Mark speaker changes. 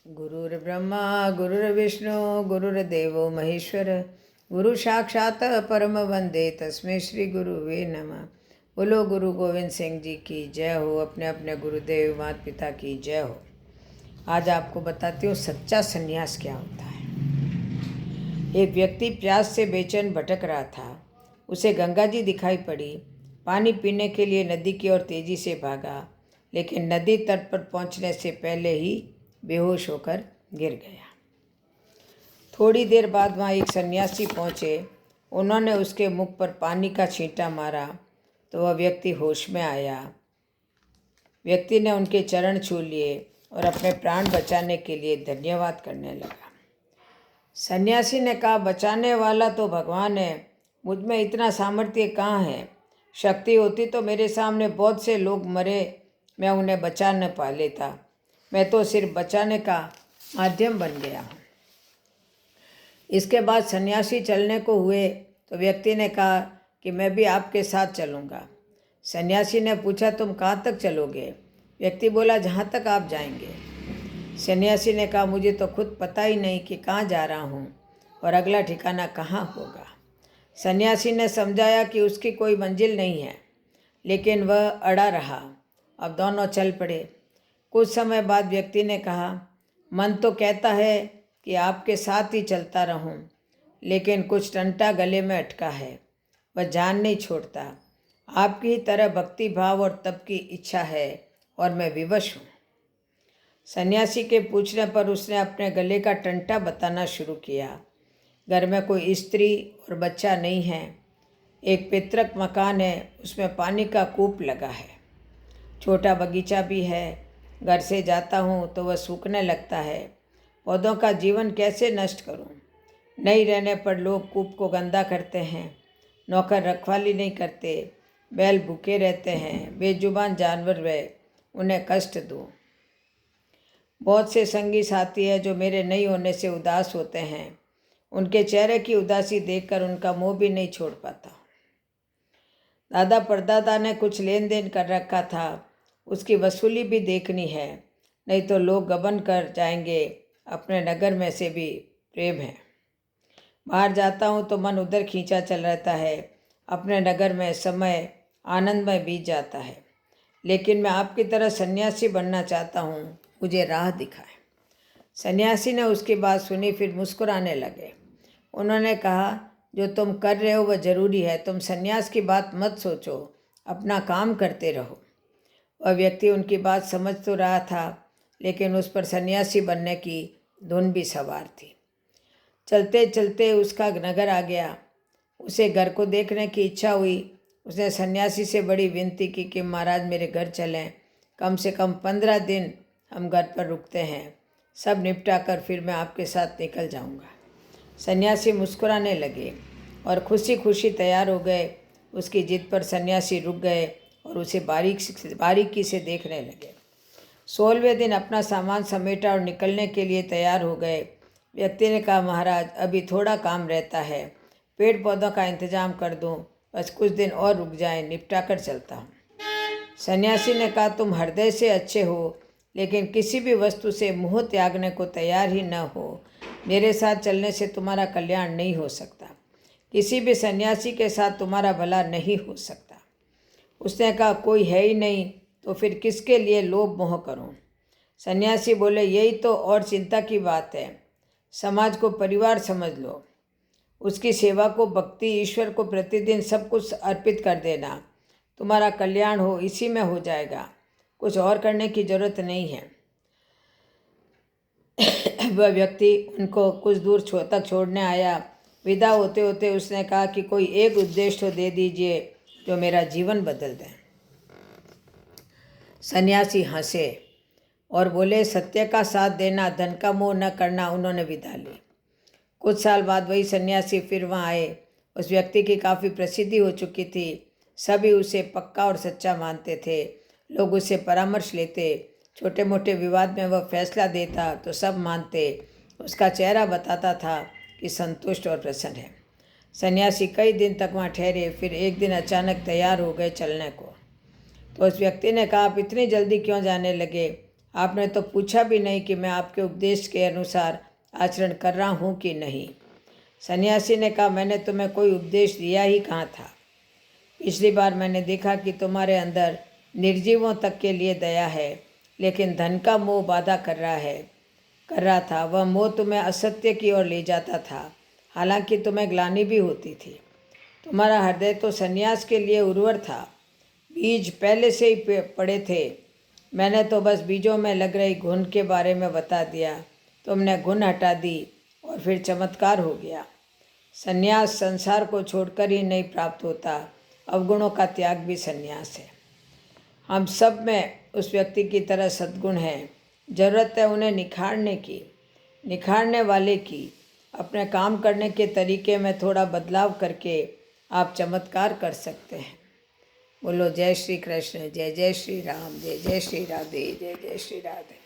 Speaker 1: गुरुर्ब्रह्मा गुरुर्विष्णु गुरुर्देवो महेश्वर गुरु साक्षात परम वंदे तस्मै श्री गुरुवे नमः। बोलो गुरु गोविंद सिंह जी की जय हो। अपने अपने गुरुदेव माता पिता की जय हो। आज आपको बताती हूँ सच्चा संन्यास क्या होता है। एक व्यक्ति प्यास से बेचैन भटक रहा था। उसे गंगा जी दिखाई पड़ी। पानी पीने के लिए नदी की ओर तेजी से भागा, लेकिन नदी तट पर पहुंचने से पहले ही बेहोश होकर गिर गया। थोड़ी देर बाद वहाँ एक सन्यासी पहुँचे। उन्होंने उसके मुख पर पानी का छींटा मारा तो वह व्यक्ति होश में आया। व्यक्ति ने उनके चरण छू लिए और अपने प्राण बचाने के लिए धन्यवाद करने लगा। सन्यासी ने कहा, बचाने वाला तो भगवान है, मुझ में इतना सामर्थ्य कहाँ है। शक्ति होती तो मेरे सामने बहुत से लोग मरे, मैं उन्हें बचा न पा लेता। मैं तो सिर्फ बचाने का माध्यम बन गया हूँ। इसके बाद सन्यासी चलने को हुए तो व्यक्ति ने कहा कि मैं भी आपके साथ चलूँगा। सन्यासी ने पूछा, तुम कहाँ तक चलोगे? व्यक्ति बोला, जहाँ तक आप जाएंगे। सन्यासी ने कहा, मुझे तो खुद पता ही नहीं कि कहाँ जा रहा हूँ और अगला ठिकाना कहाँ होगा। सन्यासी ने समझाया कि उसकी कोई मंजिल नहीं है, लेकिन वह अड़ा रहा। अब दोनों चल पड़े। कुछ समय बाद व्यक्ति ने कहा, मन तो कहता है कि आपके साथ ही चलता रहूं, लेकिन कुछ टंटा गले में अटका है, वह जान नहीं छोड़ता। आपकी ही तरह भक्ति भाव और तप की इच्छा है और मैं विवश हूँ। सन्यासी के पूछने पर उसने अपने गले का टंटा बताना शुरू किया। घर में कोई स्त्री और बच्चा नहीं है। एक पैतृक मकान है, उसमें पानी का कूप लगा है। छोटा बगीचा भी है। घर से जाता हूँ तो वह सूखने लगता है। पौधों का जीवन कैसे नष्ट करूँ? नहीं रहने पर लोग कूप को गंदा करते हैं। नौकर रखवाली नहीं करते। बैल भूखे रहते हैं। बेजुबान जानवर वे, उन्हें कष्ट दूँ। बहुत से संगी साथी हैं जो मेरे नहीं होने से उदास होते हैं। उनके चेहरे की उदासी देखकर उनका मुँह भी नहीं छोड़ पाता। दादा परदादा ने कुछ लेन देन कर रखा था, उसकी वसूली भी देखनी है, नहीं तो लोग गबन कर जाएंगे। अपने नगर में से भी प्रेम है। बाहर जाता हूँ तो मन उधर खींचा चल रहता है। अपने नगर में समय आनंदमय बीत जाता है, लेकिन मैं आपकी तरह सन्यासी बनना चाहता हूँ, मुझे राह दिखाएं। सन्यासी ने उसकी बात सुनी, फिर मुस्कुराने लगे। उन्होंने कहा, जो तुम कर रहे हो वह ज़रूरी है। तुम सन्यास की बात मत सोचो, अपना काम करते रहो। वह व्यक्ति उनकी बात समझ तो रहा था, लेकिन उस पर सन्यासी बनने की धुन भी सवार थी। चलते चलते उसका नगर आ गया। उसे घर को देखने की इच्छा हुई। उसने सन्यासी से बड़ी विनती की कि महाराज मेरे घर चलें, कम से कम 15 दिन हम घर पर रुकते हैं। सब निपटा कर फिर मैं आपके साथ निकल जाऊंगा। सन्यासी मुस्कुराने लगे और खुशी खुशी तैयार हो गए। उसकी जिद पर सन्यासी रुक गए और उसे बारीकी से देखने लगे। 16वें दिन अपना सामान समेटा और निकलने के लिए तैयार हो गए। व्यक्ति ने कहा, महाराज अभी थोड़ा काम रहता है, पेड़ पौधों का इंतजाम कर दूं, बस कुछ दिन और रुक जाएं, निपटा कर चलता हूँ। सन्यासी ने कहा, तुम हृदय से अच्छे हो, लेकिन किसी भी वस्तु से मोह त्यागने को तैयार ही न हो। मेरे साथ चलने से तुम्हारा कल्याण नहीं हो सकता। किसी भी सन्यासी के साथ तुम्हारा भला नहीं हो सकता। उसने कहा, कोई है ही नहीं तो फिर किसके लिए लोभ मोह करूं? सन्यासी बोले, यही तो और चिंता की बात है। समाज को परिवार समझ लो, उसकी सेवा को भक्ति, ईश्वर को प्रतिदिन सब कुछ अर्पित कर देना। तुम्हारा कल्याण हो इसी में हो जाएगा, कुछ और करने की जरूरत नहीं है। वह व्यक्ति उनको कुछ दूर तक छोड़ने आया। विदा होते होते उसने कहा कि कोई एक उद्देश्य तो दे दीजिए जो मेरा जीवन बदल दे। सन्यासी हंसे और बोले, सत्य का साथ देना, धन का मोह न करना। उन्होंने विदा ली। कुछ साल बाद वही सन्यासी फिर वहाँ आए। उस व्यक्ति की काफ़ी प्रसिद्धि हो चुकी थी। सभी उसे पक्का और सच्चा मानते थे। लोग उससे परामर्श लेते। छोटे मोटे विवाद में वह फैसला देता तो सब मानते। उसका चेहरा बताता था कि संतुष्ट और प्रसन्न है। सन्यासी कई दिन तक वहाँ ठहरे। फिर एक दिन अचानक तैयार हो गए चलने को। तो उस व्यक्ति ने कहा, आप इतनी जल्दी क्यों जाने लगे? आपने तो पूछा भी नहीं कि मैं आपके उपदेश के अनुसार आचरण कर रहा हूँ कि नहीं। सन्यासी ने कहा, मैंने तुम्हें कोई उपदेश दिया ही कहाँ था। पिछली बार मैंने देखा कि तुम्हारे अंदर निर्जीवों तक के लिए दया है, लेकिन धन का मोह बाधा कर रहा था। वह मोह तुम्हें असत्य की ओर ले जाता था, हालांकि तुम्हें ग्लानि भी होती थी। तुम्हारा हृदय तो सन्यास के लिए उर्वर था, बीज पहले से ही पड़े थे। मैंने तो बस बीजों में लग रही घुन के बारे में बता दिया, तुमने घुन हटा दी और फिर चमत्कार हो गया। सन्यास संसार को छोड़कर ही नहीं प्राप्त होता, अवगुणों का त्याग भी सन्यास है। हम सब में उस व्यक्ति की तरह सद्गुण हैं, जरूरत है उन्हें निखारने वाले की। अपने काम करने के तरीके में थोड़ा बदलाव करके आप चमत्कार कर सकते हैं। बोलो जय श्री कृष्ण, जय जय श्री राम, जय जय श्री राधे, जय जय श्री राधे।